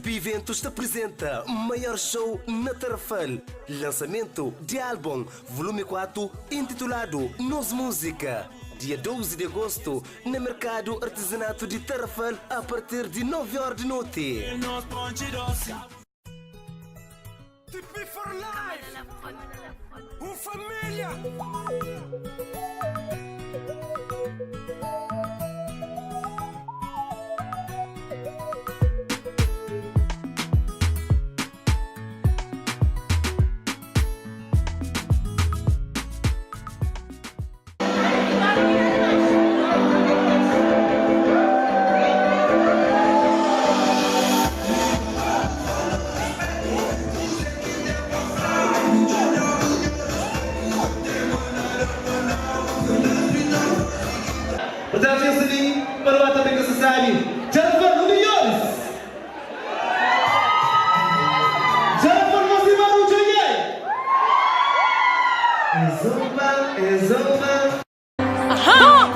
CP Eventos te apresenta o maior show na Tarrafal. Lançamento de álbum, volume 4, intitulado Nos Música. Dia 12 de agosto, no Mercado Artesanato de Tarrafal, a partir de 9 horas da noite. CP for life! Família! Berterima kasih perbuatan mereka sesali. Jangan Unions. Jangan masih baru juga. Exoma.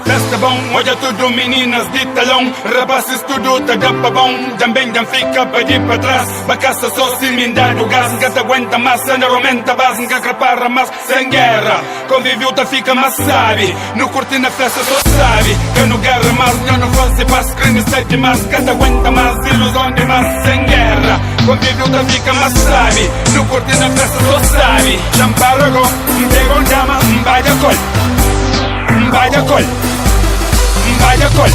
Festa bom, hoje é tudo meninas de talão. Rapazes tudo tá dapa bom. Também não fica pra ir pra trás. Bacassa só se me dá do gás. Nunca te aguenta mais, ainda aumenta a base. Nunca crepara mais, sem guerra. Convívio tá fica mais sabe. No curtir na festa só sabe. Que no guerra mais, que no fosse paz. Crime está demais, que te aguenta mais. Ilusão demais, sem guerra. Convívio tá fica mais sabe. No curtir na festa só sabe. Champarago, pegou chama, vai de col. Vai de col. Vai de col.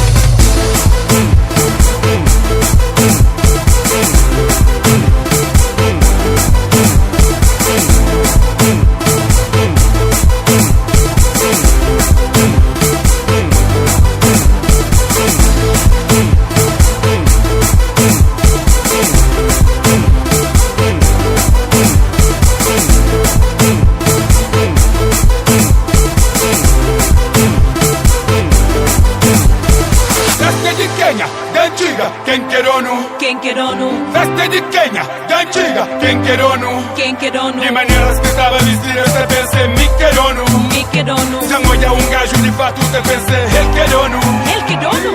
Quem quer ONU? Festa de Kenya, da antiga, quem quer ONU? Quem quer ONU? De maneiras que estava vestido, você pensa, me quer ONU? Me quer ONU? Já olha gajo de fato, você pensa, ele quer ONU? Ele quer ONU?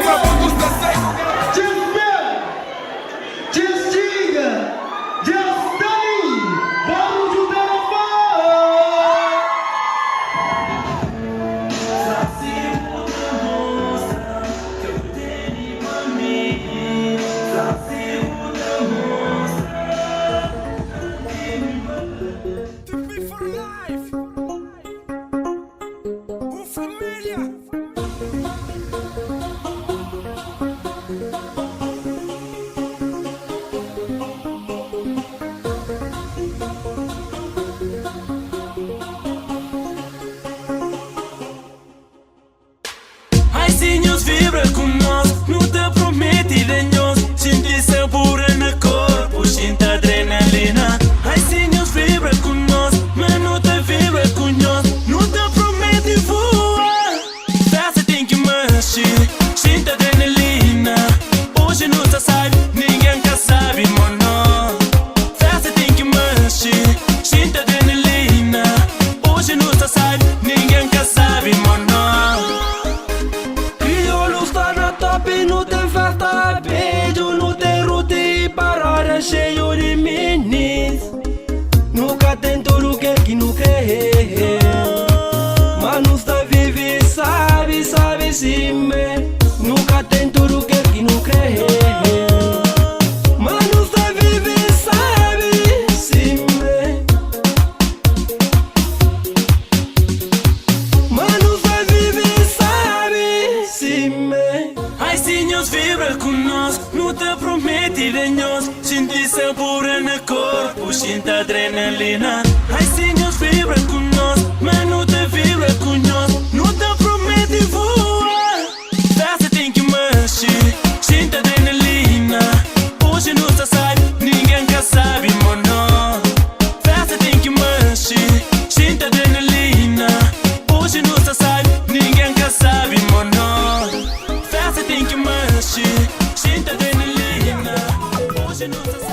Aicinhos vibra com nós, não te promete de nós. Sinti sabor no corpo, sinta adrenalina. Aicinhos vibra com nós, mas não te vibra com nós. Não te promete voar. Festa tem que mexer, sinta adrenalina. Hoje não se sabe, ninguém quer sabe, mano. Festa tem que mexer, sinta adrenalina. Hoje não se sabe, ninguém quer sabe, mano. Não tem festa, beijo, não tem ruta e parada cheio de minis. Nunca tem tudo que não quer. Mas não está vive, sabe, sabe sim, me. Nunca tem tudo que não quer. Mas não está vive, sabe, sim, me. Mas não está vive, sabe, sim, me. Aicinhos vibra com nós, não te promete de nós. Sinti sabor no corpo, sinta adrenalina. Aicinhos vibra com nós, mas não te vibra com nós. Não te promete voar. Festa tem que mexer, sinta adrenalina. Hoje não se sabe, ninguém quer sabe, mano. Festa tem que mexer, sinta adrenalina. Hoje não se sabe, ninguém quer sabe, mano. Festa tem que mexer, sinta adrenalina. Hoje não se sabe.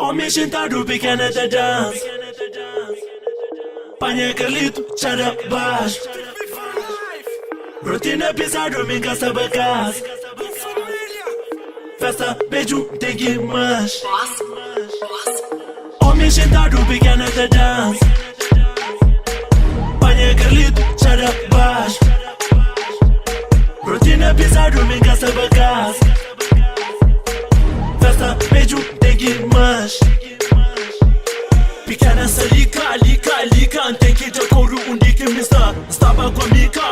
Homem sentado pequena da dance. Panha Carlito, chara baixo. Rotina pesada, me gasta bagaço. Festa, beijo, tem que mais. Homem sentado pequena da dance. Panha Carlito, chara baixo. Rotina pesada, me gasta bagaço. Festa, beijo, tem que mais. Pequena salica, lica, tem que te couro onde que me está. Estava com a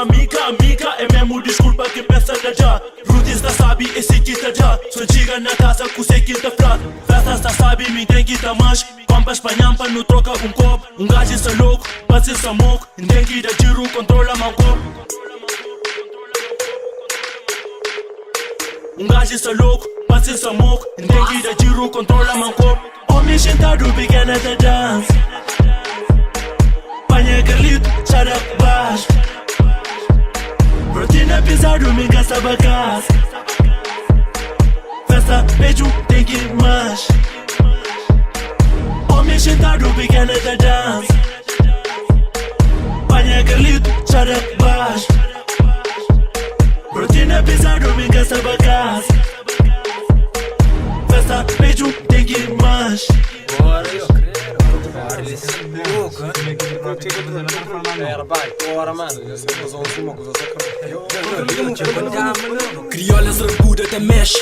mica, é mesmo desculpa que peça da já. Rudis da sabe, esse que tá já. Só chega na casa com sei que tá fraco. Festas da sabe, me tem que tá mais. Compas panhampa, não troca copo. Gajo está louco, passa essa moco. Tem que dar giro, controla meu corpo. Gajo está louco, passa essa moco. Tem que dar giro, controla meu corpo. Homem sentado pequena da dance. Panha Carlito, chara baixo. Rotina pesado, me gasta bagaço. Festa, beijo, tem que mais. Homem sentado pequena da dance. Panha Carlito, chara baixo. Rotina pesado, me gasta bagaço. Festa, beijo, tem que mais. Bora, eu creio. Criolas rebuda te mesh.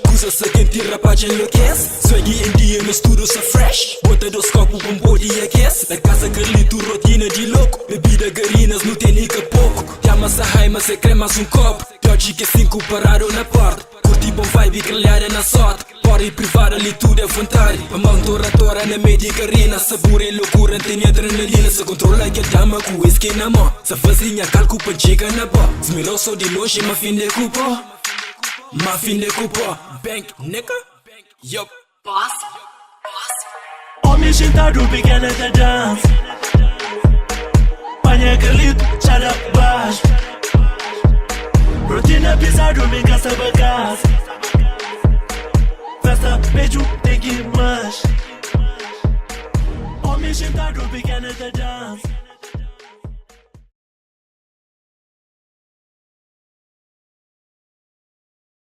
Coisa se quente rapaz enlouquece. Swaggy em dia no estúdio se fresh. Bota dos copos com body aquece. Na casa Carlito rotina de louco. Bebida garinas não tem nem que pouco. Chama-se Raima, se cremas copo. Pode que 5 pararam na porta. Curti bom vibe, grelhada na sorte. Pode privar ali tudo é vontade. A mão tora na média carina. Sabor e loucura, tem adrenalina. Se controla que dama com whisky na mão. Se fazinha calco pra chega na boa. Se mirou só de longe, ma fim de culpa. Bank, nigga. Yup. Homem sentado pequena da dance. Panha Carlito, chara baixo. Rotina pesado, me gasta bagaço. Festa, beijo, tem que mais. Homem sentado pequena da dance.